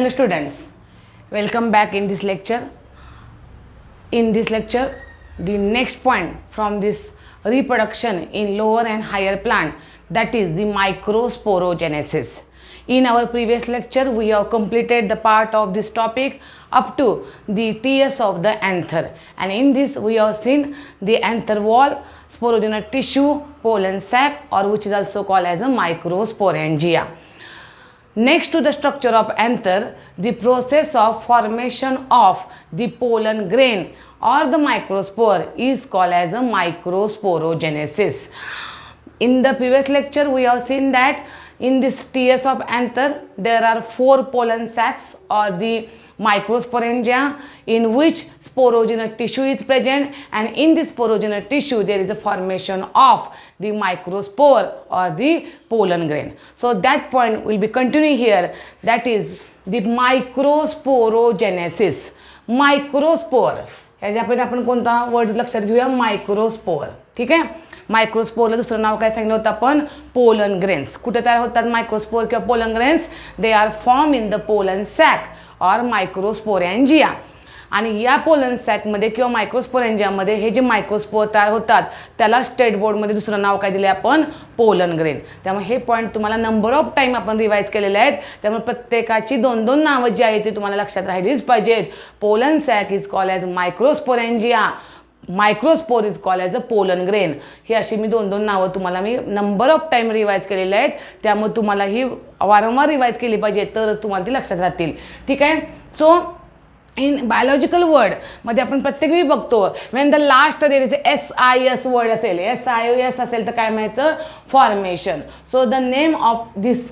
Hello students, welcome back in this lecture. In this lecture, the next point from this reproduction in lower and higher plant, that is the microsporogenesis. In our previous lecture, we have completed the part of this topic up to the TS of the anther, and in this we have seen the anther wall, sporogenous tissue, pollen sac, or which is also called as a microsporangia. Next to the structure of anther, the process of formation of the pollen grain or the microspore is called as a microsporogenesis. In the previous lecture, we have seen that in this TS of anther, there are 4 pollen sacs or the microsporangia in which sporogenous tissue is present, and in this sporogenous tissue there is a formation of the microspore or the pollen grain. So that point will be continuing here, that is the microsporogenesis. Microspore ह्याच्यापैकी आपण कोणता word लक्षात घेऊया, microspore. ठीक आहे, मायक्रोस्पोरला दुसरं नाव काय सांगितलं होतं आपण, पोलन ग्रेन्स. कुठे तयार होतात मायक्रोस्पोर किंवा pollen grains? They are form in the pollen sac or microsporangia. आणि या पोलन सॅकमध्ये किंवा मायक्रोस्पोरॅन्जियामध्ये हे जे मायक्रोस्पोर तयार होतात त्याला स्टेट बोर्डमध्ये दुसरं नाव काय दिले आपण, पोलन ग्रेन. त्यामुळे हे पॉईंट तुम्हाला नंबर ऑफ टाईम आपण रिवाइज केलेले आहेत, त्यामुळे प्रत्येकाची 2-2 नावं जी आहेत ती तुम्हाला लक्षात राहिलीच पाहिजेत. Pollen sac is called as microsporangia, microspore is called as a pollen grain. ही अशी मी 2-2 नावं तुम्हाला मी नंबर ऑफ टाईम रिवाइज केलेले आहेत, त्यामुळे तुम्हाला ही वारंवार रिवाइज केली पाहिजे तरच तुम्हाला ती लक्षात राहतील. ठीक आहे. सो इन बायोलॉजिकल वर्ड मध्ये आपण प्रत्येक वेळी बघतो Wien the last there is SIS word असेल, SIS असेल तर काय म्हणायचं, formation. So the name of this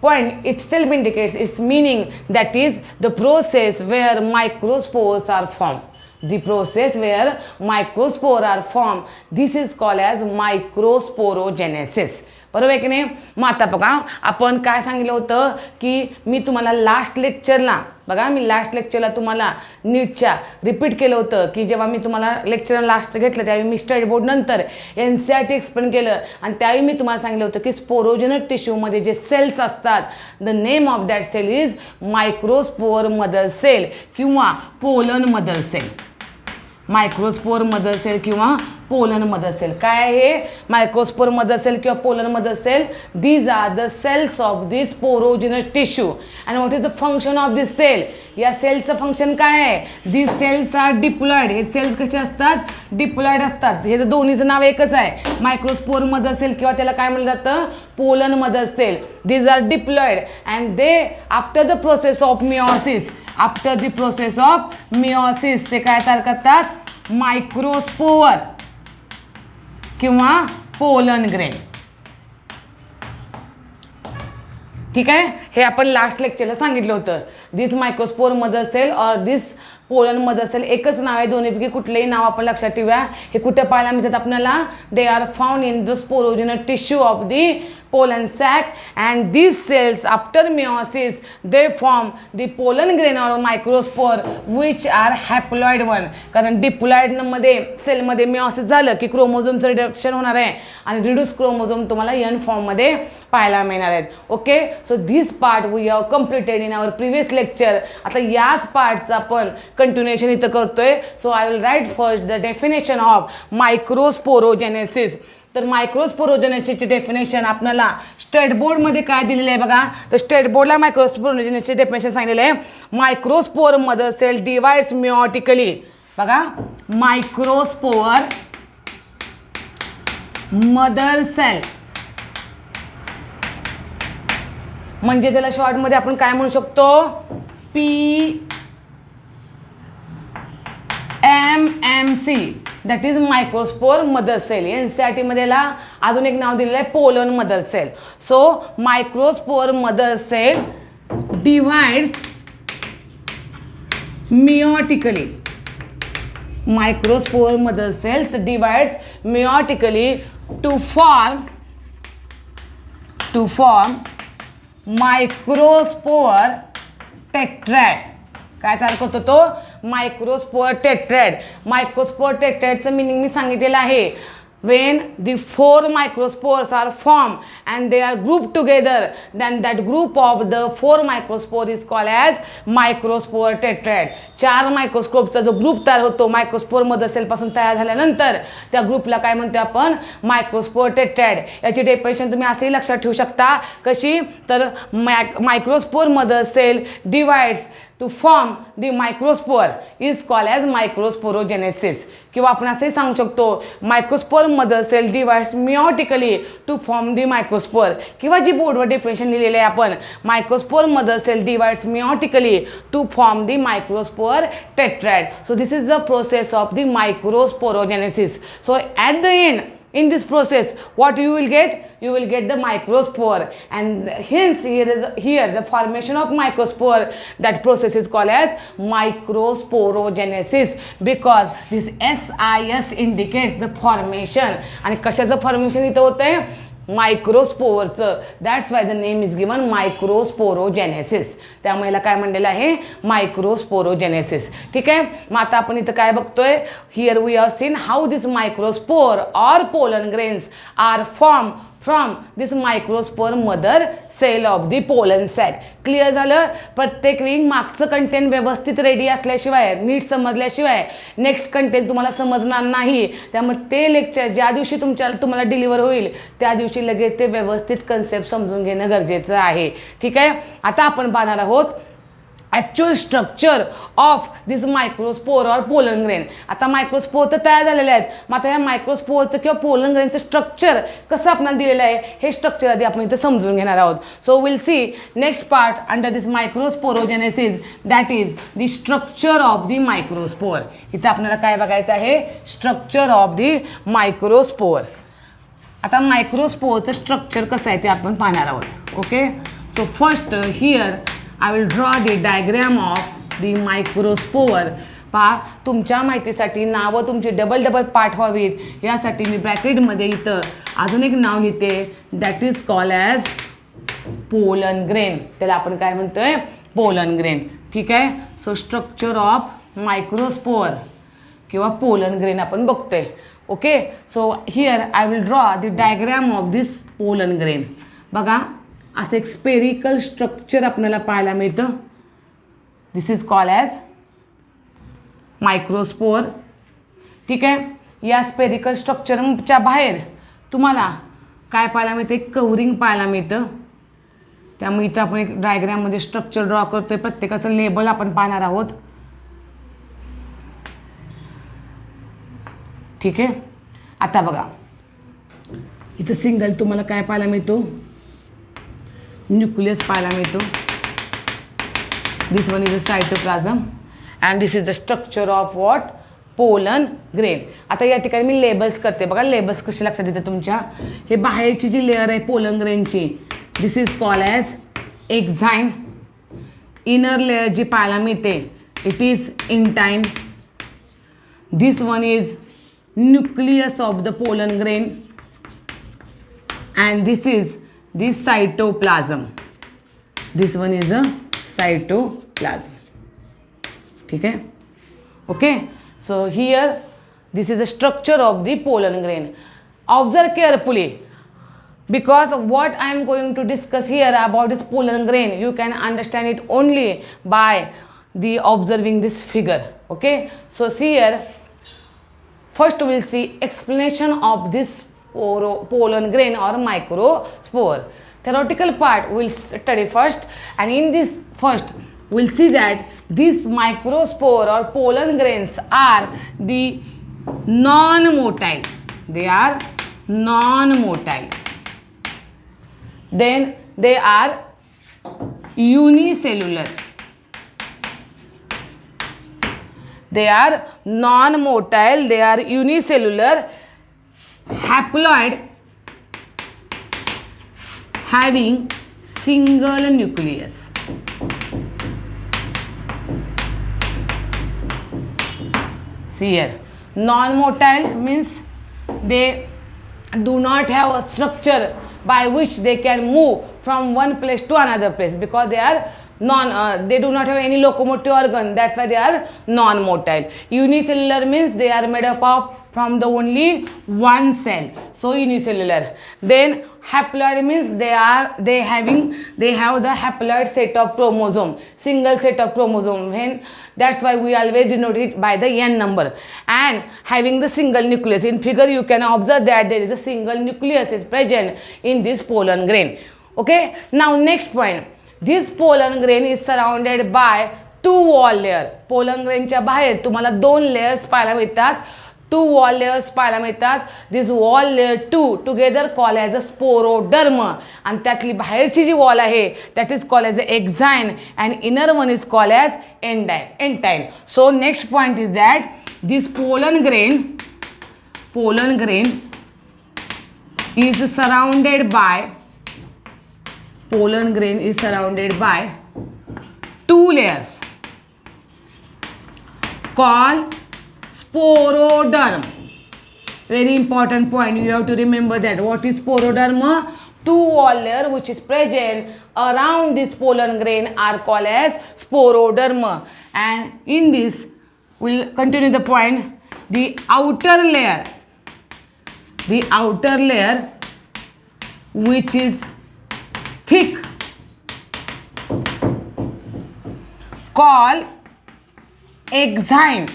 point itself indicates its meaning, that is the process where microspores are formed. The process where microspores are formed, this is called as microsporogenesis. बरोबर आहे की नाही. मग आता बघा आपण काय सांगितलं होतं की मी तुम्हाला लास्ट लेक्चरला तुम्हाला नीटच्या रिपीट केलं होतं की जेव्हा मी तुम्हाला लेक्चर लास्ट घेतलं त्यावेळी मी स्टडी बोर्ड नंतर NCERT एक्सप्लेन केलं आणि त्यावेळी मी तुम्हाला सांगितलं होतं की स्पोरोजेनस टिश्यूमध्ये जे सेल्स असतात, the name of that cell is microspore mother cell किंवा pollen mother cell. Microspore mother cell किंवा पोलन मदर सेल. काय आहे मायक्रोस्पोर मदर सेल किंवा pollen mother cell? These are the cells of the sporogenous tissue. And what is the function of this cell? या सेलचं function काय आहे? These cells are diploid. हे cells कसे असतात? डिप्लॉइड असतात. हे दोन्हीचं नाव एकच आहे, मायक्रोस्पोर मदर सेल किंवा त्याला काय म्हणलं जातं, pollen mother cell. These are diploid and they after the process of meiosis, after the process of meiosis ते काय तयार करतात, मायक्रोस्पोर किंवा पोलन ग्रेन. ठीक आहे, हे आपण लास्ट लेक्चरला सांगितलं होतं. दिस मायक्रोस्पोर मदर सेल और दिस पोलन मदर सेल एकच नाव आहे, दोन्हीपैकी कुठलेही नाव आपण लक्षात ठेवूया. हे कुठे पाहायला मिळतात आपल्याला? They are found in the sporogenous tissue of the pollen sac, and these cells after meiosis they form the pollen grain or microspore which are haploid one. कारण डिप्लॉइड मध्ये सेलमध्ये मिओसिस झालं की क्रोमोझोमचं रिडक्शन होणार आहे आणि रिड्यूस क्रोमोझोम तुम्हाला N form मध्ये पाहायला मिळणार आहेत. Okay, so this part we have completed in our previous lecture. आता याच पार्टचं आपण कंटिन्युएशन इथं करतोय. So I will write first the definition of microsporogenesis. तर मायक्रोस्पोरोजेनेसिसची डेफिनेशन आपल्याला स्टेट बोर्डमध्ये काय दिलेलं आहे बघा. तर स्टेट बोर्डला मायक्रोस्पोरोजेनेसिसची डेफिनेशन सांगितलेलं आहे, मायक्रोस्पोर मदर सेल डिवाइड्स मिओटिकली. बघा, मायक्रोस्पोर मदर सेल म्हणजे त्याला शॉर्टमध्ये आपण काय म्हणू शकतो, PMMC, that is microspore mother cell. NCERT मध्ये अजून एक नाव दिलेलं आहे, pollen mother cell. So microspore mother cell divides meiotically. Microspore mother cells divides meiotically to form microspore tetrad. काय तयार करतो तो? Microspore tetrad. मायक्रोस्पोर टेट्रॅडचं मिनिंग मी सांगितलेलं आहे. when the 4 microspores are formed and they are grouped together, then that group of the 4 microspore is called as microspore tetrad. 4 मायक्रोस्कोपचा जो group तयार होतो मायक्रोस्पोर मदर सेलपासून तयार झाल्यानंतर त्या ग्रुपला काय म्हणतो आपण मायक्रोस्पोर टेट्रॅड. याची डेफिनेशन तुम्ही असेही लक्षात ठेवू शकता कशी तर microspore mother cell divides to form the microspore is called as microsporogenesis. किंवा आपण असेही सांगू शकतो microspore mother cell divides meiotically to form the microspore. किंवा जी बोर्डवर डेफिनेशन लिहिलेली आहे आपण microspore mother cell divides meiotically to form the microspore tetrad. So this is the process of the microsporogenesis. So at the end in this process what you will get the microspore, and hence here the formation of microspore, that process is called as microsporogenesis because this SIS indicates the formation. आणि कशाचं formation इथं होतंय मायक्रोस्पोरचं. That's why the name is given microsporogenesis. त्यामुळे याला काय म्हणलेलं आहे मायक्रोस्पोरोजेनेसिस. ठीक आहे. मग आता आपण इथं काय बघतोय here we have seen how this microspore or pollen grains are form from this microspore mother cell of the pollen sac. Clear झालं. प्रत्येक वेळी मागचं कंटेंट व्यवस्थित रेडी असल्याशिवाय नीट समजल्याशिवाय नेक्स्ट कंटेंट तुम्हाला समजणार नाही. त्यामुळे ते लेक्चर ज्या दिवशी तुम्हाला डिलिव्हर होईल त्या दिवशी लगेच ते व्यवस्थित कन्सेप्ट समजून घेणं गरजेचं आहे. ठीक आहे. आता आपण पाहणार आहोत actual structure of this microspore or pollen grain. आता मायक्रोस्पोर तर तयार झालेले आहेत. मग आता ह्या मायक्रोस्पोरचं किंवा पोलन ग्रेनचं स्ट्रक्चर कसं आपल्याला दिलेलं आहे हे स्ट्रक्चर आधी आपण इथं समजून घेणार आहोत. So will see next part under this microsporogenesis that is the structure of the microspore. इथं आपल्याला काय बघायचं आहे स्ट्रक्चर ऑफ द मायक्रोस्पोर. आता मायक्रोस्पोरचं स्ट्रक्चर कसं आहे ते आपण पाहणार आहोत. Okay. So first here I will draw the diagram of the microspore. पहा तुमच्या माहितीसाठी नावं तुमची डबल पाठ व्हावीत यासाठी मी ब्रॅकेटमध्ये इथं अजून एक नाव लिहिते that is called as pollen grain. त्याला आपण काय म्हणतोय पोलन ग्रेन. ठीक आहे. सो स्ट्रक्चर ऑफ मायक्रोस्पोर किंवा पोलन ग्रेन आपण बघतोय. Okay. So here I will draw the diagram of this pollen grain. बघा असं एक स्पेरिकल स्ट्रक्चर आपल्याला पाहायला मिळतं. दिस इज कॉल्ड ॲज मायक्रोस्पोर. ठीक आहे. या स्पेरिकल स्ट्रक्चरच्या बाहेर तुम्हाला काय पाहायला मिळतं एक कव्हरिंग पाहायला मिळतं. त्यामुळे इथं आपण एक डायग्राममध्ये स्ट्रक्चर ड्रॉ करतोय. प्रत्येकाचं लेबल आपण पाहणार आहोत. ठीक आहे. आता बघा इथं सिंगल तुम्हाला काय पाहायला मिळतो न्यूक्लियस पाहायला मिळतो. This one is a cytoplasm and this is the structure of what pollen grain. आता या ठिकाणी मी लेबल्स करते. बघा लेबल्स कशी लक्षात येते तुमच्या. हे बाहेरची जी लेअर आहे पोलन ग्रेनची this is called as exine. Inner layer जी पाहायला मिळते it is intine. This one is nucleus of the pollen grain and this is the cytoplasm. This one is a cytoplasm. ठीक है. Okay. So here this is the structure of the pollen grain. Observe carefully because what I am going to discuss here about this pollen grain you can understand it only by the observing this figure. Okay. So see here first we will see explanation of this pollen grain or microspore. Theoretical part we will study first, and in this first we will see that these microspore or pollen grains are the non-motile. They are non-motile. Then they are unicellular. They are non-motile. They are unicellular. Haploid having single nucleus. See here, non-motile means they do not have a structure by which they can move from one place to another place because they are they do not have any locomotive organ, that's why they are non-motile. Unicellular means they are made up of from the only one cell, so unicellular. Then haploid means they have the haploid set of chromosome, single set of chromosome. When that's why we always denote it by the n number, and having the single nucleus. In figure you can observe that there is a single nucleus is present in this pollen grain. Okay, now next point, this pollen grain is surrounded by two wall layer. pollen grainच्या बाहेर तुम्हाला दोन layers पाहायला मिळतात, two wall layers पाहायला मिळतात. This wall layer 2 together called as a sporoderm, आणि त्यातली बाहेरची जी wall आहे that is called as a exine and inner one is called as entine. So next point is that this pollen grain is surrounded by two layers called sporoderm. Very important point, you have to remember that. What is sporoderm? Two wall layer which is present around this pollen grain are called as sporoderm. And in this, we'll continue the point. The outer layer which is thick called exine.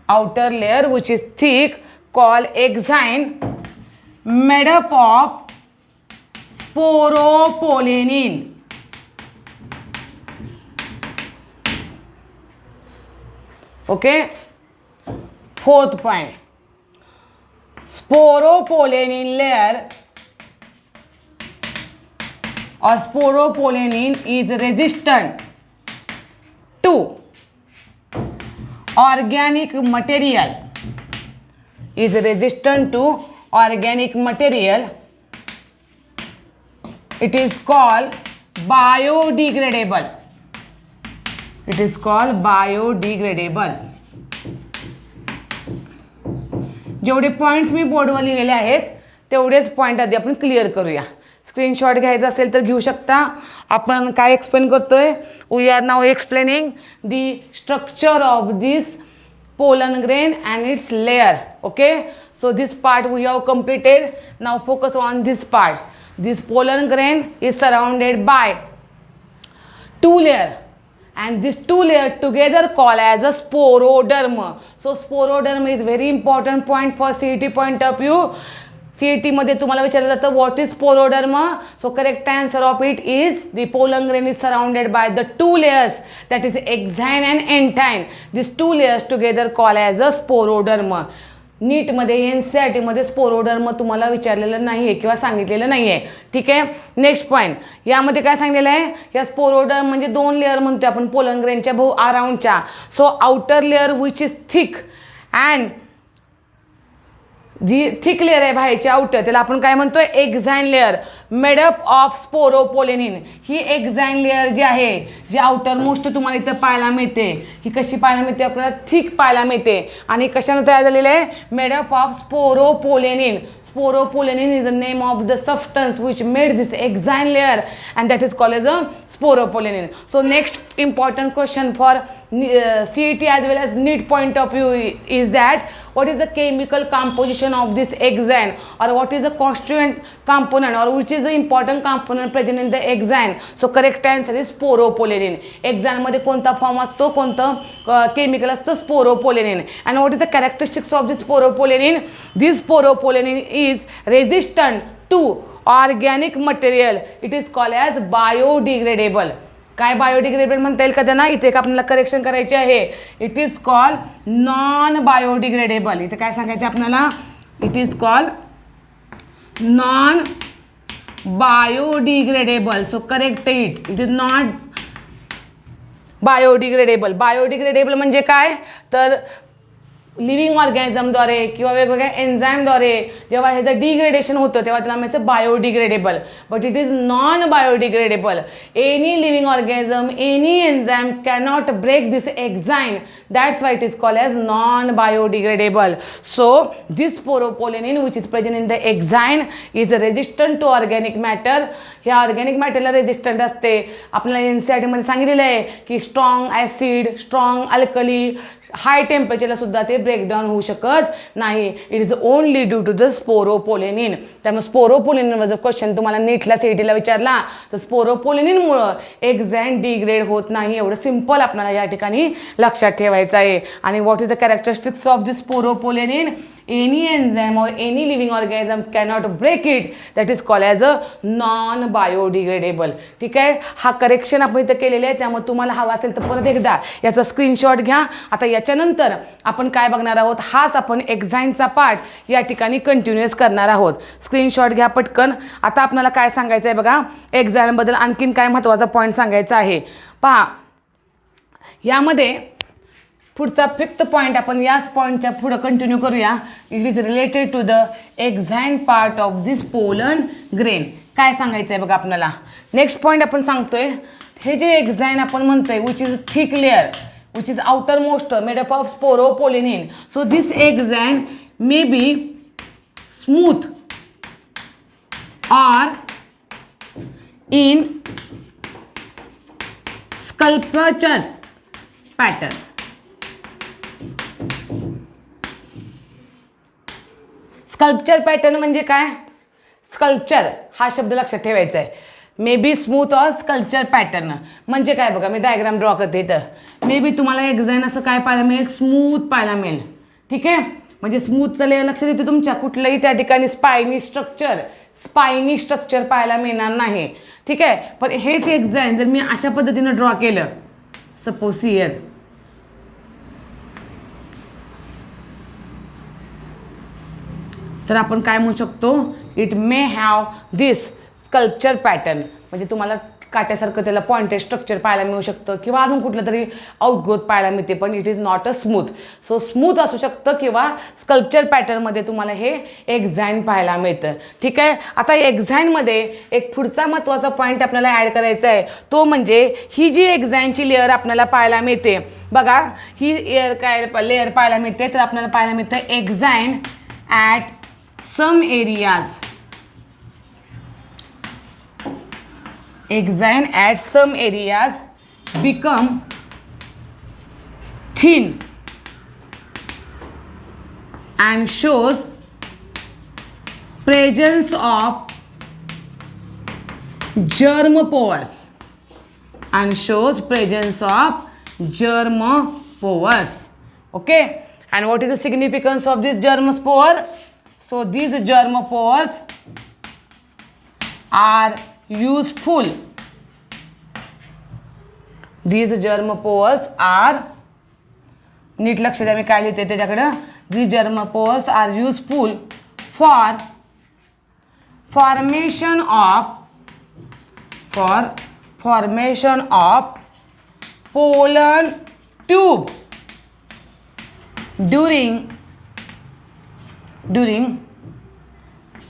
Outer layer which is thick called exine, made up of sporopollenin. Okay, fourth point, sporopollenin layer or sporopollenin is resistant to organic material. It is called biodegradable. जेवढे points मी बोर्डवर लिहिलेले आहेत तेवढेच point आधी आपण clear करूया. Screenshot घ्यायचा असेल तर घेऊ शकता. आपण काय एक्सप्लेन करतोय, we are now explaining the structure of this pollen grain and its layer. Okay, so this part we have completed. Now focus on this part. This pollen grain is surrounded by two layers, and these two layers together called as a sporoderm. So sporoderm is very important point for CET point of view. CET मध्ये तुम्हाला विचारलं जातं what is sporoderm. So correct answer of it is the pollen grain is surrounded by the two layers, that is exine and entine. These two layers together called as a sporoderm. नीट मध्ये NCERT मध्ये स्पोरोडर्म तुम्हाला विचारलेलं नाही आहे किंवा सांगितलेलं नाही आहे. ठीक आहे, नेक्स्ट पॉईंट, यामध्ये काय सांगितलेलं आहे, या स्पोरोडर्म म्हणजे दोन लेअर म्हणतो आपण पोलन ग्रेनच्या अराउंडच्या. So outer layer which is thick, and जी थिक लेअर आहे बाहेरची आउटर त्याला आपण काय म्हणतोय, exine layer made up of sporopollenin. ही एक्झाइन लेअर जी आहे, जी आउटर मोस्ट तुम्हाला इथं पाहायला मिळते, ही कशी पाहायला मिळते, आपल्याला थिक पाहायला मिळते. आणि कशानं तयार झालेलं आहे, made up of sporopollenin. Sporopollenin is the name of the substance which made this exine layer and that is called as a sporopollenin. So next important question for CET as well as NEET point of view is that what is the chemical composition of this exine, or what is the constituent component, or which is the important component present in the exine. So correct answer is sporopollenin. exine मध्ये कोणता form असतो, कोणतं chemical असतं, sporopollenin. and what is the characteristics of this sporopollenin? This sporopollenin is resistant to organic material. It is called as biodegradable. काय biodegradable म्हणता येईल का त्यांना, इथे एक आपल्याला करेक्शन करायचे आहे. It is called non biodegradable. इथे काय सांगायचं आपल्याला, it is called non biodegradable. So correct it is not biodegradable. Biodegradable म्हणजे काय, तर लिव्हिंग ऑर्गॅनिझमद्वारे किंवा वेगवेगळ्या एन्झाईमद्वारे जेव्हा ह्याचं डिग्रेडेशन होतं तेव्हा त्याला म्हणायचं biodegradable. But it is non biodegradable. Any living organism, any enzyme cannot break this enzyme. That's why it is called as non biodegradable. So this sporopollenin which is present in the enzyme is resistant to organic matter. ह्या organic मॅटरला resistant असते. आपल्याला NCERTमध्ये सांगितलेलं आहे की strong acid, strong alkali, high टेम्परेचरला सुद्धा ते ब्रेकडाऊन होऊ शकत नाही. It is only due to the sporopollenin. त्यामुळे स्पोरोपोलेनिनवर जर क्वेश्चन तुम्हाला नीटला CETला विचारला तर स्पोरोपोलेनिनमुळं एन्झाईम डिग्रेड होत नाही. एवढं सिम्पल आपल्याला या ठिकाणी लक्षात ठेवायचं आहे. आणि what is the characteristics of this sporopollenin? Any enzyme or any living organism cannot break it. That is called as a non-biodegradable. ठीक आहे. हा करेक्शन आपण इथं केलेलं आहे. त्यामुळे तुम्हाला हवा असेल तर परत एकदा याचा स्क्रीनशॉट घ्या. आता याच्यानंतर आपण काय बघणार आहोत? हाच आपण एक्झाईनचा पार्ट या ठिकाणी कंटिन्युअस करणार आहोत. स्क्रीनशॉट घ्या पटकन. आता आपल्याला काय सांगायचं आहे बघा, एक्झाईनबद्दल आणखीन काय महत्त्वाचा पॉईंट सांगायचा आहे पहा. यामध्ये पुढचा 5th पॉईंट आपण याच पॉईंटच्या पुढं कंटिन्यू करूया. It is related to the exine part of this pollen grain. काय सांगायचं आहे बघा आपल्याला. नेक्स्ट पॉईंट आपण सांगतोय हे जे एक्झाईन आपण म्हणतोय which is thick layer which is outer most made up of sporopollenin. So this exine may be smooth or in sculpture pattern. Sculpture pattern म्हणजे काय? स्कल्पचर हा शब्द लक्षात ठेवायचा आहे. May be smooth or sculpture pattern म्हणजे काय बघा, मी डायग्राम ड्रॉ करते इथं. मे बी तुम्हाला एक्झाईन असं काय पाहायला मिळेल? स्मूथ पाहायला मिळेल. ठीक आहे. म्हणजे स्मूथचं लेअर लक्षात येते तुमच्या. कुठलंही त्या ठिकाणी स्पायनी स्ट्रक्चर पाहायला मिळणार नाही. ठीक आहे. पण हेच एक्झाईन जर मी अशा पद्धतीनं ड्रॉ केलं, सपोज हियर, तर आपण काय म्हणू शकतो? It may have this sculpture pattern. म्हणजे तुम्हाला काट्यासारखं त्याला पॉइंटेड स्ट्रक्चर पाहायला मिळू शकतं किंवा अजून कुठलं तरी आउटग्रोथ पाहायला मिळते. पण it is not a smooth. So smooth असू शकतं किंवा स्कल्पचर पॅटर्नमध्ये तुम्हाला हे एक्झाईन पाहायला मिळतं. ठीक आहे. आता एक्झाईनमध्ये एक पुढचा महत्त्वाचा पॉईंट आपल्याला ॲड करायचा आहे. तो म्हणजे ही जी एक्झाईनची लेअर आपल्याला पाहायला मिळते बघा, ही लेअर पाहायला मिळते. तर आपल्याला पाहायला मिळतं exine at some areas. Exine at some areas become thin and shows presence of germ pores Okay. And what is the significance of this germ spore? So these germ pores are useful. These germ pores are, नीट लक्ष द्या मी काय लिहिते त्याच्याकडं. These germ pores are useful for formation of pollen tube during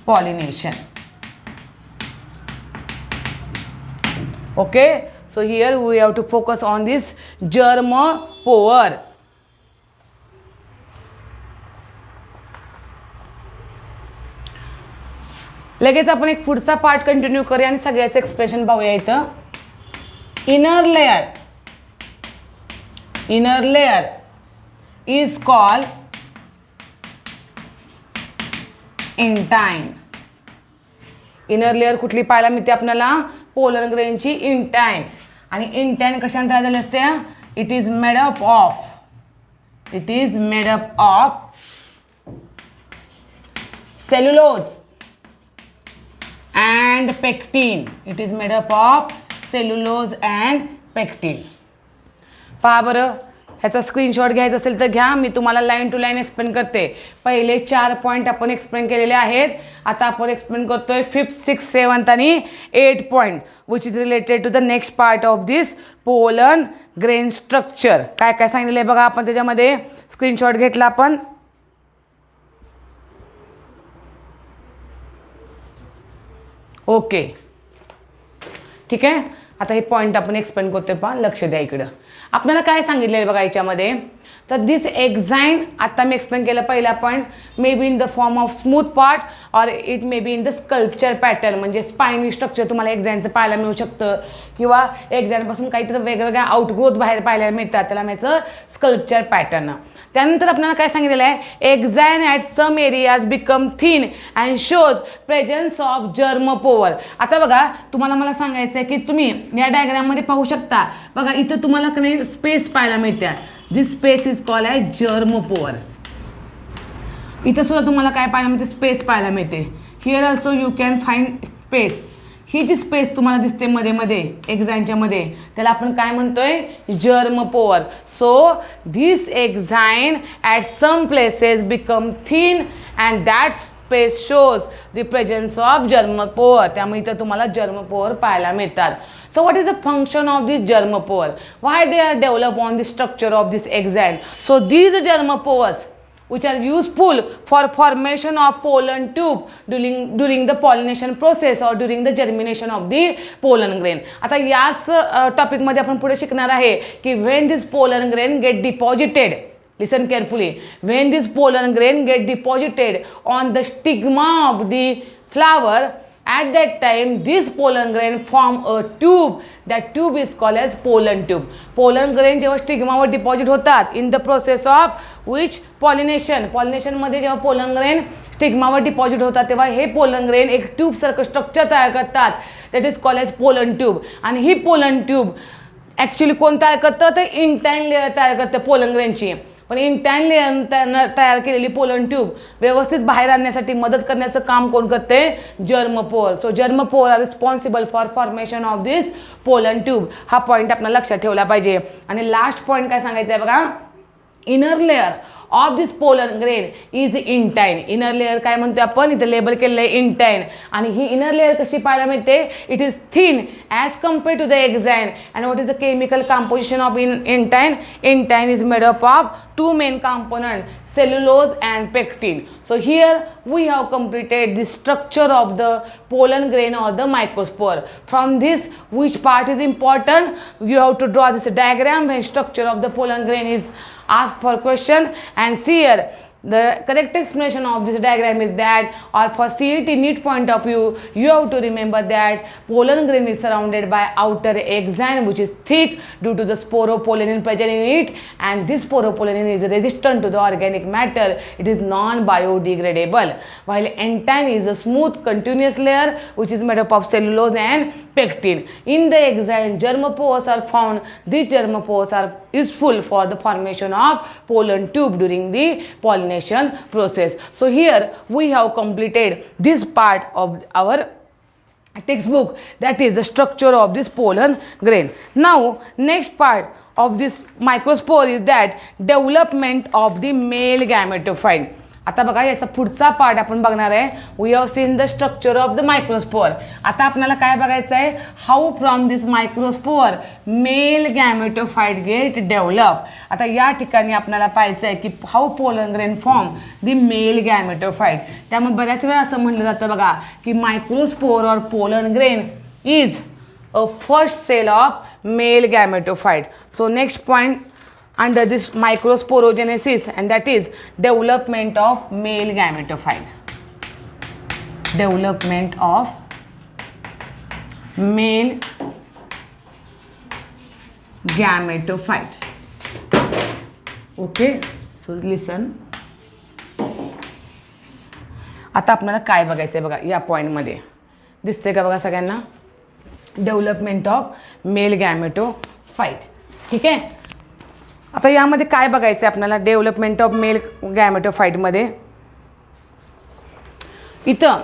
pollination. Okay, so here we have to focus on this germ pore. लगेच आपण एक पुढचा part continue करूया आणि सगळ्याचं एक्सप्रेशन पाहूया. इथं inner layer is called intine. Inner layer कुठली पाहायला मिळते आपल्याला? पोलन ग्रेनची इंटाइन. आणि इंटाइन कशाने तयार झाली असते? It is made up of cellulose and pectin. It is made up of cellulose and pectin. पहा बरं, ह्याचा स्क्रीनशॉट घ्यायचा असेल तर घ्या. मी तुम्हाला लाईन टू लाईन एक्सप्लेन करते. पहिले 4 पॉईंट आपण एक्सप्लेन केलेले आहेत. आता आपण एक्सप्लेन करतोय 5th, 6th, 7th आणि 8th point which is related to the next part of this pollen grain structure. काय काय सांगितलेलं आहे बघा आपण त्याच्यामध्ये. स्क्रीनशॉट घेतला आपण. ओके, ठीक आहे. आता हे पॉईंट आपण एक्सप्लेन करतोय, पहा लक्ष द्या इकडं. आपल्याला काय सांगितलेलं आहे बघा याच्यामध्ये, तर दिस एक्झाईन, आता मी एक्सप्लेन केलं पहिला point, may be in the form of smooth part or it may be in the sculpture pattern, म्हणजे स्पायनी स्ट्रक्चर तुम्हाला एक्झाईनचं पाहायला मिळू शकतं, किंवा एक्झाईनपासून काहीतरी वेगवेगळ्या आउटग्रोथ बाहेर पाहायला मिळतात, त्याला म्हणायचं स्कल्पचर पॅटर्न. त्यानंतर आपल्याला काय सांगितलेलं आहे, exine at some areas become thin and shows presence of germ pore. आता बघा तुम्हाला मला सांगायचं आहे की तुम्ही या डायग्राममध्ये पाहू शकता बघा, इथं तुम्हाला काही स्पेस पाहायला मिळते. This space is called as germ pore. इथं सुद्धा तुम्हाला काय पाहायला मिळते, स्पेस पाहायला मिळते. Here also you can find space. ही जी स्पेस तुम्हाला दिसते मध्ये मध्ये एक्झाईनच्या मध्ये, त्याला आपण काय म्हणतोय, germ pore. So this exine at some places become thin and that space shows the presence of germ pore. त्यामुळे इथं तुम्हाला जर्म पोवर पाहायला मिळतात. So what is the function of this germ pore? Why they are developed on the structure of this exine? So these germ pores which are useful for formation of pollen tube during the pollination process or during the germination of the pollen grain. आता याच टॉपिकमध्ये आपण पुढे शिकणार आहे की when this pollen grain get deposited, listen carefully, when this pollen grain get deposited on the stigma of the flower, at that time this pollen grain form a tube. That tube is called as pollen tube. Pollen grain जेव्हा स्टिग्मावर deposit होतात in the process of which pollination, पॉलिनेशनमध्ये जेव्हा pollen grain स्टिग्मावर deposit होतात तेव्हा हे pollen grain एक ट्यूब सारखं स्ट्रक्चर तयार करतात. That is called as pollen tube. आणि ही पोलन ट्यूब ॲक्च्युली कोण तयार करतं, तर इंटाईन लेअर तयार करतं पोलन ग्रेनची. पण इंटाईन लेअर तयार केलेली पोलन ट्यूब व्यवस्थित बाहेर आणण्यासाठी मदत करण्याचं काम कोण करते, germ pore. So germ pore are responsible for formation of this pollen tube. हा पॉईंट आपल्याला लक्षात ठेवला पाहिजे. आणि लास्ट पॉईंट काय सांगायचं आहे बघा, inner layer of this pollen grain is intine. Inner layer काय म्हणतो आपण, इथं लेबल केलेलं आहे इंटाईन. आणि ही इनर लेअर कशी पाहायला मिळते, it is thin as compared to the exine. And what is the chemical composition of intine? Intine is made up of two main components, cellulose and pectin. So here we have completed the structure of the pollen grain or the microspore. From this, which part is important? You have to draw this diagram when structure of the pollen grain is asked for question. And see here, the correct explanation of this diagram is that, or for CET NEET point of view, you have to remember that pollen grain is surrounded by outer exine which is thick due to the sporopollenin present in it, and this sporopollenin is resistant to the organic matter. It is non-biodegradable, while intine is a smooth continuous layer which is made up of cellulose and pectin. In the exine, germopores are found. These germopores are useful for the formation of pollen tube during the pollination process. So here we have completed this part of our textbook, that is the structure of this pollen grain. Now next part of this microspore is that development of the male gametophyte. आता बघा याचा पुढचा part आपण बघणार आहे. We have seen the structure of the microspore. आता आपल्याला काय बघायचं आहे, how from this microspore male gametophyte get develop. आता या ठिकाणी आपल्याला पाहायचं आहे की how pollen grain form the male gametophyte. त्यामुळे बऱ्याच वेळा असं म्हणलं जातं बघा की microspore or pollen grain is a first cell of male gametophyte. So next point under this microsporogenesis, and that is development of male gametophyte. Development of male gametophyte. Okay, so listen. आता आपल्याला काय बघायचं आहे बघा या पॉईंटमध्ये, दिसते का बघा सगळ्यांना, डेव्हलपमेंट ऑफ मेल गॅमेटोफाइट. ठीक आहे. आता यामध्ये काय बघायचं आहे आपल्याला, डेव्हलपमेंट ऑफ मेल गॅमेटोफाइटमध्ये इथं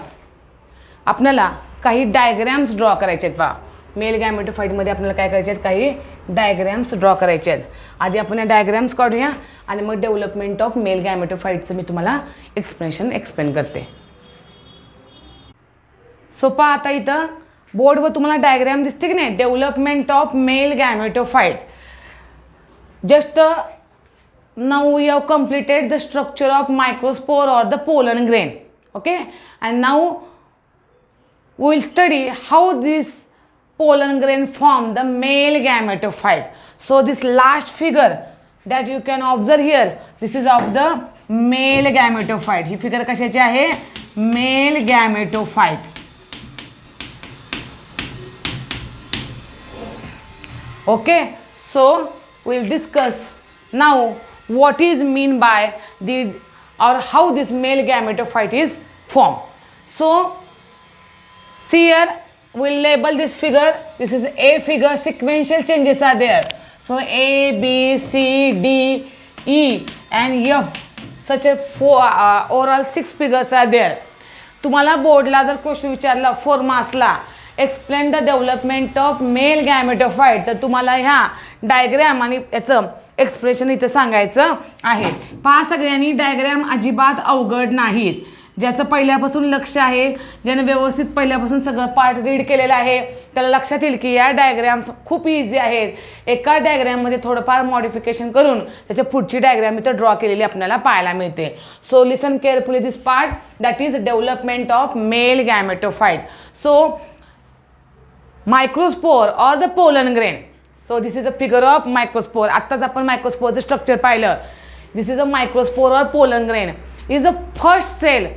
आपल्याला काही डायग्रॅम्स ड्रॉ करायचे आहेत. पहा मेल गॅमेटोफाइटमध्ये आपल्याला काय करायचे आहेत, काही डायग्रॅम्स ड्रॉ करायचे आहेत. आधी आपण या डायग्रॅम्स काढूया आणि मग डेव्हलपमेंट ऑफ मेल गॅमेटोफाइटचं मी तुम्हाला एक्सप्लेन करते. सो पहा आता इथं बोर्डवर तुम्हाला डायग्रॅम दिसते की नाही, development of male gametophyte. Just now we have completed the structure of microspore or the pollen grain. Okay, and now we will study how this pollen grain form the male gametophyte. So this last figure that you can observe here, this is of the male gametophyte. He figure कशाची आहे? Male gametophyte. Okay, so we'll discuss now what is mean by the or how this male gametophyte is formed. So see here, we'll label this figure. This is a figure, sequential changes are there. So A, B, C, D, E and F, such a overall 6 figures are there. तुम्हाला बोर्डला जर question विचारला 4 मार्क्सला, explain the development of male gametophyte, तर तुम्हाला ह्या diagram आणि याचं expression इथं सांगायचं आहे. पहा सगळ्यांनी डायग्रॅम अजिबात अवघड नाहीत. ज्याचं पहिल्यापासून लक्ष आहे, ज्याने व्यवस्थित पहिल्यापासून सगळं पार्ट रीड केलेलं आहे, त्याला लक्षात येईल की या डायग्रॅम्स खूप इझी आहेत. एका डायग्रॅममध्ये थोडंफार मॉडिफिकेशन करून त्याच्या पुढची डायग्रॅम इथं ड्रॉ केलेली आपल्याला पाहायला मिळते. So listen carefully this part, that is development of male gametophyte. So microspore or the pollen grain. So this is a figure of microspore. आत्ताच आपण मायक्रोस्पोरचं स्ट्रक्चर पाहिलं. This is a microspore or pollen grain is a first cell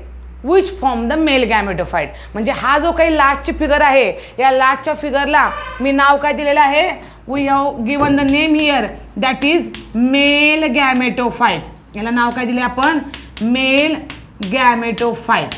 which form the male gametophyte. म्हणजे हा जो काही लास्टची figure आहे, या लास्टच्या फिगरला मी नाव काय दिलेलं आहे? We have given the name here, that is male gametophyte. याला नाव काय दिले आपण? Male gametophyte.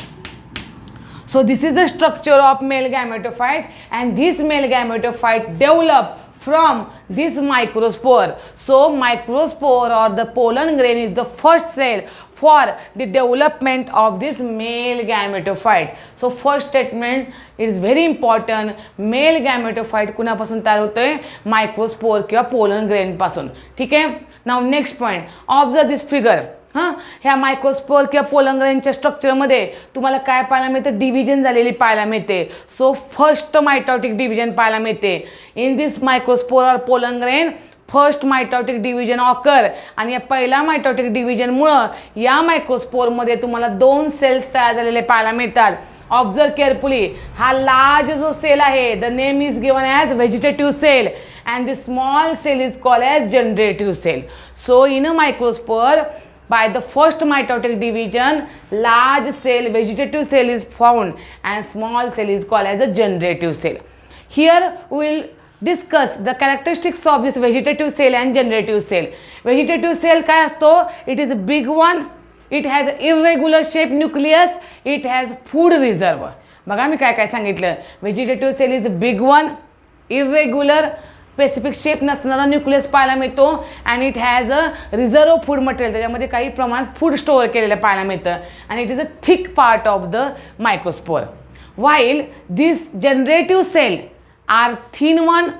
So this is the structure of male gametophyte, and this male gametophyte develop from this microspore. So microspore or the pollen grain is the first cell for the development of this male gametophyte. So first statement is very important. Male gametophyte कुणापासून तयार होतोय? Microspore किंवा pollen grain पासून. ठीक आहे. Now next point, observe दिस figure. ह्या microspore किंवा pollen ग्रेनच्या स्ट्रक्चरमध्ये तुम्हाला काय पाहायला मिळतं? डिव्हिजन झालेली पाहायला मिळते. सो फर्स्ट मायटॉटिक डिव्हिजन पाहायला मिळते. In this microspore or pollen grain first mitotic division occur. आणि या पहिल्या मायटॉटिक डिव्हिजनमुळं या मायक्रोस्पोरमध्ये तुम्हाला 2 सेल्स तयार झालेले पाहायला मिळतात. Observe carefully. हा लार्ज जो सेल आहे, the name is given as vegetative cell and the small cell is called as generative cell. So in a microspore by the first mitotic division, large cell vegetative cell is found and small cell is called as a generative cell. Here we will discuss the characteristics of this vegetative cell and generative cell. Vegetative cell काय असतो? It is a big one. It has irregular shape nucleus. It has food reserve. बघा मी काय काय सांगितलं. Vegetative cell is a big one, irregular, specific shape नसणारा nucleus पाहायला मिळतो. And it has a reserve food material. त्याच्यामध्ये काही प्रमाणात फूड स्टोअर केलेलं पाहायला मिळतं. आणि it is a thick part of the microspore. While this generative cell are thin one,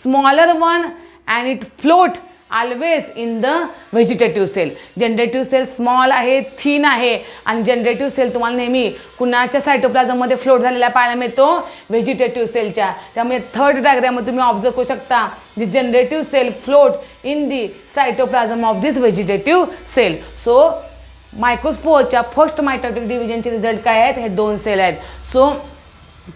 smaller one, and it float always in the vegetative cell. Generative cell small आहे, thin आहे. आणि generative cell तुम्हाला नेहमी कुणाच्या सायटोप्लाझममध्ये float झालेला पाहायला मिळतो? Vegetative सेलच्या. त्यामुळे थर्ड डायग्राममध्ये तुम्ही ऑब्झर्व करू शकता, the generative cell float in the cytoplasm of this vegetative cell. So मायक्रोस्पोरच्या फर्स्ट मायटॉटिक डिव्हिजनचे रिझल्ट काय आहेत? हे 2 सेल आहेत. सो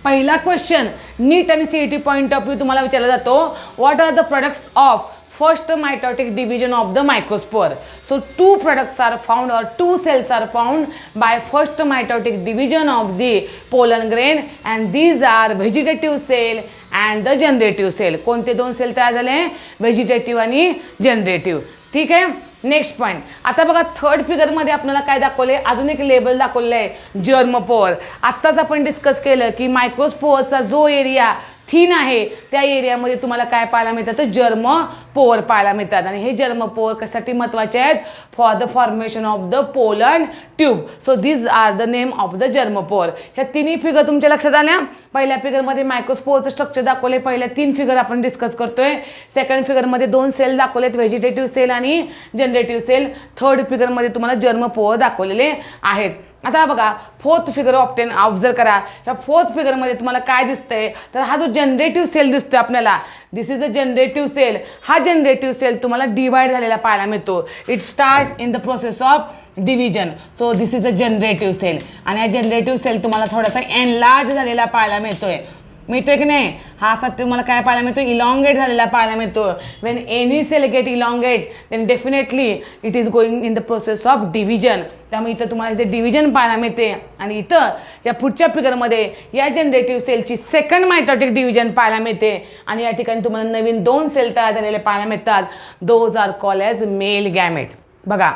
पहिला क्वेश्चन नीट आणि CET पॉईंट ऑफ व्ह्यू तुम्हाला विचारला जातो, what are the products of first mitotic division of the microspore. So 2 products are found or 2 cells are found by first mitotic division of the pollen grain, and these are vegetative cell and the generative cell. कोणते 2 sale तयार झाले? Vegetative आणि generative. ठीक आहे. Next point. आता बघा third फिगरमध्ये आपल्याला काय दाखवले? अजून एक लेबल दाखवलं आहे, जर्मपोर. आत्ताच आपण डिस्कस केलं की मायक्रोस्पोरचा जो एरिया थिन आहे त्या एरियामध्ये तुम्हाला काय पाहायला मिळतात? तर जर्मपोर पाहायला मिळतात. आणि हे जर्मपोर कशासाठी महत्त्वाचे आहेत? For the formation of the pollen tube. So this are the name of the germ pore. ह्या तिन्ही फिगर तुमच्या लक्षात आल्या? पहिल्या फिगरमध्ये मायक्रोस्पोरचं स्ट्रक्चर दाखवले. पहिल्या 3 फिगर आपण डिस्कस करतोय. सेकंड फिगरमध्ये 2 सेल दाखवलेत, व्हेजिटेटिव्ह सेल आणि जनरेटिव्ह सेल. थर्ड फिगरमध्ये तुम्हाला जर्मपोर दाखवलेले आहेत. आता बघा फोर्थ फिगर ऑब्झर्व करा. ह्या फोर्थ फिगरमध्ये तुम्हाला काय दिसतंय तर हा जो जनरेटिव्ह सेल दिसतोय आपल्याला, this is a generative cell. हा जनरेटिव्ह सेल तुम्हाला डिवाइड झालेला पाहायला मिळतो. It start in the process of division. So this is a generative cell. आणि हा जनरेटिव्ह सेल तुम्हाला थोडासा एनलार्ज झालेला पाहायला मिळतोय की नाही. हा असा तुम्हाला काय पाहायला मिळतो, इलॉंगेट झालेला पाहायला मिळतो. When any cell get elongate then definitely it is going in the process of division. त्यामुळे इथं तुम्हाला जे डिव्हिजन पाहायला मिळते. आणि इथं या पुढच्या फिगरमध्ये या जनरेटिव्ह सेलची सेकंड मायटोटिक डिव्हिजन पाहायला मिळते. आणि या ठिकाणी तुम्हाला नवीन 2 सेल तयार झालेले पाहायला मिळतात. Those are called as male gamete. बघा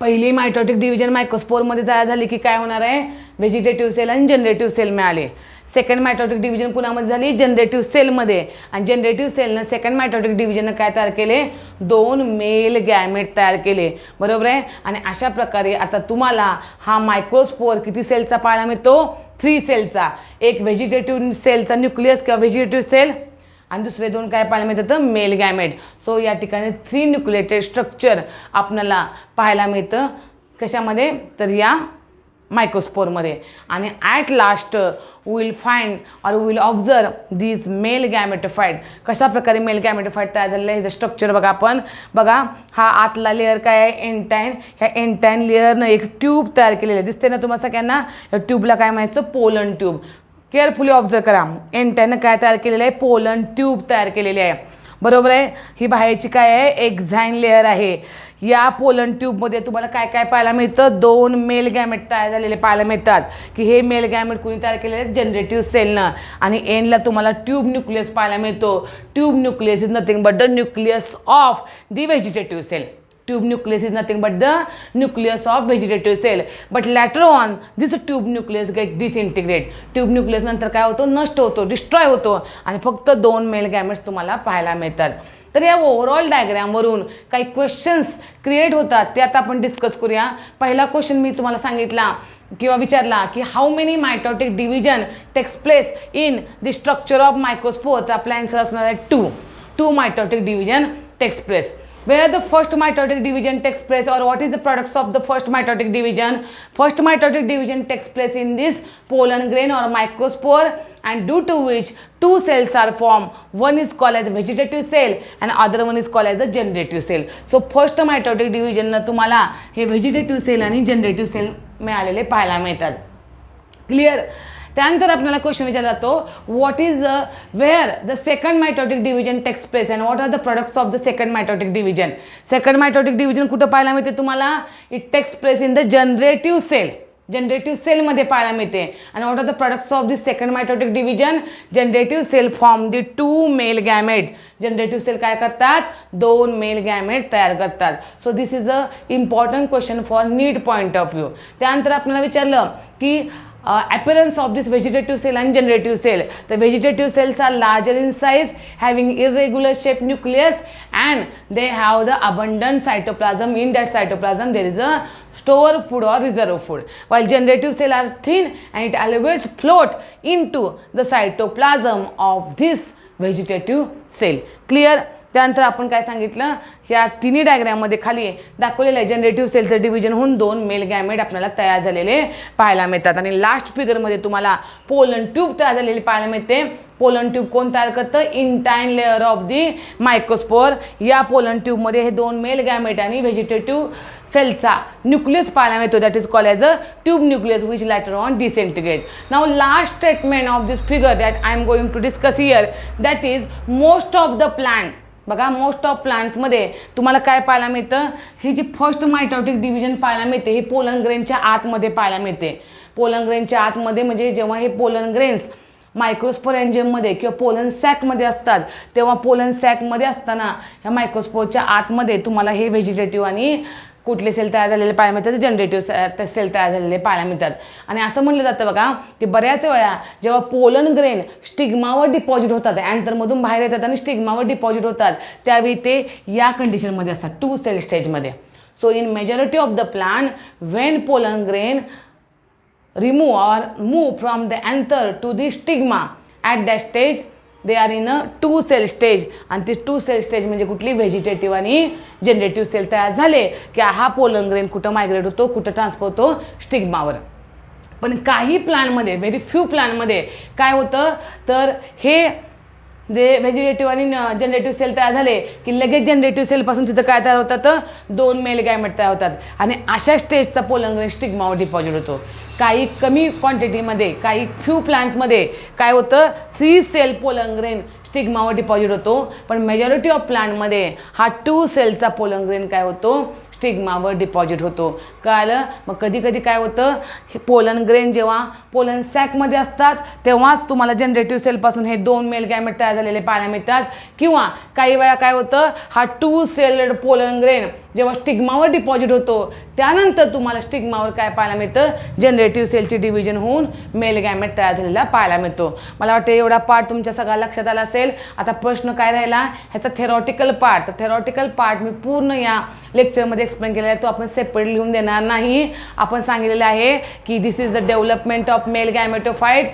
पहिली मायटोटिक डिव्हिजन मायक्रोस्पोरमध्ये तयार झाली की काय होणार आहे, व्हेजिटेटिव्ह सेल आणि जनरेटिव्ह सेल मिळाले. सेकंड मायटोटिक डिव्हिजन कुणामध्ये झाली, जनरेटिव्ह सेलमध्ये. आणि जनरेटिव्ह सेलनं सेकंड मायटोटिक डिव्हिजननं काय तयार केले, 2 मेल गॅमेट तयार केले. बरोबर आहे. आणि अशा प्रकारे आता तुम्हाला हा मायक्रोस्पोर किती सेलचा पाहायला मिळतो, 3 सेलचा. एक व्हेजिटेटिव्ह सेलचा न्यूक्लियस किंवा व्हेजिटेटिव्ह सेल आणि दुसरे 2 काय पाहायला मिळतं, मेल गॅमेट. सो या ठिकाणी 3 न्यूक्लिएटेड स्ट्रक्चर आपल्याला पाहायला मिळतं. कशामध्ये तर या मायक्रोस्पोरमध्ये. आणि ॲट लास्ट विल फाइंड और विल ऑब्झर्व दीज मेल गॅमेटोफाइट. कशा प्रकारे मेल गॅमेटोफाइट तयार झालेलं आहे, हे स्ट्रक्चर बघा आपण. बघा हा आतला लेअर काय आहे, एंटाईन. ह्या एंटाईन लेअरनं एक ट्यूब तयार केलेली आहे. दिसते ना तुम्हाला सगळ्यांना. या ट्यूबला काय म्हणायचं, पोलन ट्यूब. केअरफुली ऑब्झर्व करा. एंटाईननं काय तयार केलेलं आहे, पोलन ट्यूब तयार केलेली आहे. बरोबर आहे. ही बाहेरची काय आहे, एक्झाईन लेअर आहे. या पोलन ट्यूबमध्ये तुम्हाला काय काय पाहायला मिळतं, 2 मेल गॅमेट तयार झालेले पाहायला मिळतात. की हे मेल गॅमेट कुणी तयार केलेले आहेत, जनरेटिव्ह सेलनं. आणि एनला तुम्हाला ट्यूब न्यूक्लियस पाहायला मिळतो. Tube nucleus is nothing but the nucleus of the vegetative cell. Tube nucleus is nothing but the nucleus of vegetative cell. But later on this tube nucleus get disintegrate. Tube nucleus नंतर काय होतो, नष्ट होतो, destroy होतो. आणि फक्त 2 male gametes तुम्हाला पाहायला मिळतात. तर या ओव्हरऑल डायग्रामवरून काही क्वेश्चन्स क्रिएट होतात, ते आता आपण डिस्कस करूया. पहिला क्वेश्चन मी तुम्हाला सांगितला किंवा विचारला की how many mitotic division takes place in the structure of microspore. तर आपला आन्सर असणार आहे 2 mitotic division takes place. Where the first mitotic division takes place, or what is the products of the first mitotic division? First mitotic division takes place in this pollen grain or microspore, and due to which 2 cells are formed. One is called as vegetative cell and other one is called as a generative cell. So first mitotic division ना तुम्हाला हे vegetative cell आणि generative cell मिळालेले पाहायला मिळतात. Clear. त्यानंतर आपल्याला question विचारला जातो, what is where the second mitotic division takes place and what are the products of the second mitotic division. Second mitotic division कुठं पाहायला मिळते तुम्हाला, it takes place in the generative cell. Generative सेलमध्ये पाहायला मिळते. आणि what are the products of this second mitotic division, generative cell form the 2 male gamete. Generative cell काय करतात, 2 मेल गॅमेट तयार करतात. So this is a important question for need point of view. त्यानंतर आपल्याला विचारलं की appearance of this vegetative cell and generative cell. The vegetative cells are larger in size, having irregular shaped nucleus, and they have the abundant cytoplasm. In that cytoplasm there is a store food or reserve food. While generative cells are thin and it always float into the cytoplasm of this vegetative cell. Clear? त्यानंतर आपण काय सांगितलं, ह्या तिन्ही डायग्राममध्ये खाली दाखवलेलं आहे जनरेटिव्ह सेलचं डिव्हिजन होऊन 2 मेल गॅमेट आपल्याला तयार झालेले पाहायला मिळतात. आणि लास्ट फिगरमध्ये तुम्हाला पोलन ट्यूब तयार झालेली पाहायला मिळते. पोलन ट्यूब कोण तयार करतं, intine layer of the microspore. या पोलन ट्यूबमध्ये हे 2 मेल गॅमेट आणि व्हेजिटेटिव्ह सेलचा न्यूक्लियस पाहायला मिळतो. That is called as a tube nucleus which later on disintegrate. Now last statement of this figure that I am going to discuss here, that is most of the plant. बघा most of प्लांट्समध्ये तुम्हाला काय पाहायला मिळतं, ही जी first mitotic division पाहायला मिळते ही पोलन ग्रेनच्या आतमध्ये पाहायला मिळते. पोलन ग्रेनच्या आतमध्ये म्हणजे जेव्हा हे पोलन ग्रेन्स मायक्रोस्पोर एन्झाईममध्ये किंवा पोलन सॅकमध्ये असतात, तेव्हा पोलन सॅकमध्ये असताना ह्या मायक्रोस्पोरच्या आतमध्ये तुम्हाला हे व्हेजिटेटिव्ह आणि कुठले सेल तयार झालेले पाहायला मिळतात, जनरेटिव्ह सेल तयार झालेले पाहायला मिळतात. आणि असं म्हटलं जातं बघा की बऱ्याच वेळा जेव्हा पोलन ग्रेन स्टिग्मावर डिपॉझिट होतात, अँथरमधून बाहेर येतात आणि स्टिग्मावर डिपॉझिट होतात, त्यावेळी ते या कंडिशनमध्ये असतात, 2 सेल स्टेजमध्ये. So in majority of the plant when pollen grain remove or move from the anther to the stigma, at that stage they are in a 2 cell stage आणि ती 2 सेल स्टेज म्हणजे कुठली व्हेजिटेटिव्ह आणि generative sale तयार झाले की हा pollen grain कुठं मायग्रेट होतो, कुठं ट्रान्सफर होतो, स्टिग्मावर. पण काही प्लांटमध्ये, व्हेरी फ्यू प्लांटमध्ये काय होतं तर हे जे व्हेजिटेटिव्ह आणि जनरेटिव्ह सेल तयार झाले की लगेच जनरेटिव्ह सेलपासून तिथं काय तयार होतात, 2 मेल गॅमेट तयार होतात आणि अशा स्टेजचा पोलन ग्रेन स्टिग्मावर डिपॉझिट होतो. काही कमी क्वांटिटीमध्ये, काही फ्यू प्लांट्समध्ये काय होतं 3 सेल पोलन ग्रेन स्टिग्मावर डिपॉझिट होतो. पण मेजॉरिटी ऑफ प्लांटमध्ये हा 2 सेलचा पोलन ग्रेन काय होतो, स्टिग्मावर डिपॉझिट होतो. कळलं? मग कधी कधी काय होतं, हे पोलन ग्रेन जेव्हा पोलन सॅकमध्ये असतात तेव्हाच तुम्हाला जनरेटिव्ह सेलपासून हे 2 मेल गॅमेट तयार झालेले पाहायला मिळतात. किंवा काही वेळा काय होतं, हा 2 सेल्ड पोलन ग्रेन जेव्हा स्टिग्मावर डिपॉझिट होतो त्यानंतर तुम्हाला स्टिग्मावर काय पाहायला मिळतं, जनरेटिव्ह सेलची डिव्हिजन होऊन मेल गॅमेट तयार झालेला पाहायला मिळतो. मला वाटतं एवढा पार्ट तुमच्या सगळ्या लक्षात आला असेल. आता प्रश्न काय राहिला, ह्याचा थेरॉटिकल पार्ट. तर थेरॉटिकल पार्ट मी पूर्ण या लेक्चरमध्ये एक्सप्लेन केलेला आहे, तो आपण सेपरेट लिहून देणार नाही. आपण सांगितलेलं आहे की this is the development of male gametophyte.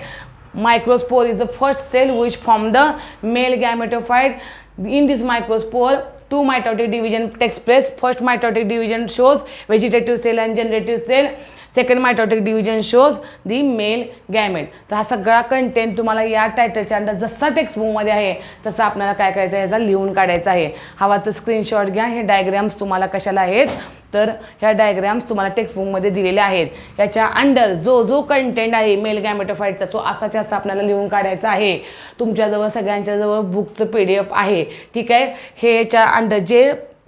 Microspore is the first cell which form the male gametophyte. In this microspore, 2 mitotic division takes place. First mitotic division shows vegetative cell and generative cell. Second mitotic division shows the male gamete. तर हा सगळा content तुम्हाला या टायटलच्या under जसा टेक्स्टबुकमध्ये आहे तसं आपल्याला काय करायचं आहे, याचा लिहून काढायचा आहे. हवा तर स्क्रीनशॉट घ्या. हे डायग्राम्स तुम्हाला कशाला आहेत तर ह्या डायग्राम्स तुम्हाला टेक्स्टबुकमध्ये दिलेले आहेत. याच्या अंडर जो कंटेंट आहे मेल गॅमेटोफाइटचा तो असाच्या असा आपल्याला लिहून काढायचा आहे. तुमच्याजवळ सगळ्यांच्याजवळ बुकचं PDF आहे. ठीक आहे. हे याच्या अंडर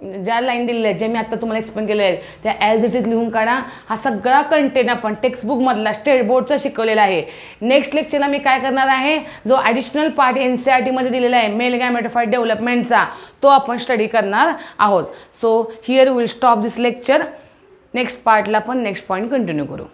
ज्या लाईन दिलेल्या आहेत, जे मी आता तुम्हाला एक्सप्लेन केले आहेत त्या ॲज इट इज लिहून काढा. हा सगळा कंटेंट आपण टेक्स्टबुकमधला स्टेट बोर्डचा शिकवलेला आहे. नेक्स्ट लेक्चरला मी काय करणार आहे, जो ॲडिशनल पार्ट NCERTमध्ये दिलेला आहे मेल गॅमेटोफाइट डेव्हलपमेंटचा, तो आपण स्टडी करणार आहोत. So here will stop this lecture. Next पार्टला पण नेक्स्ट पॉईंट कंटिन्यू करू.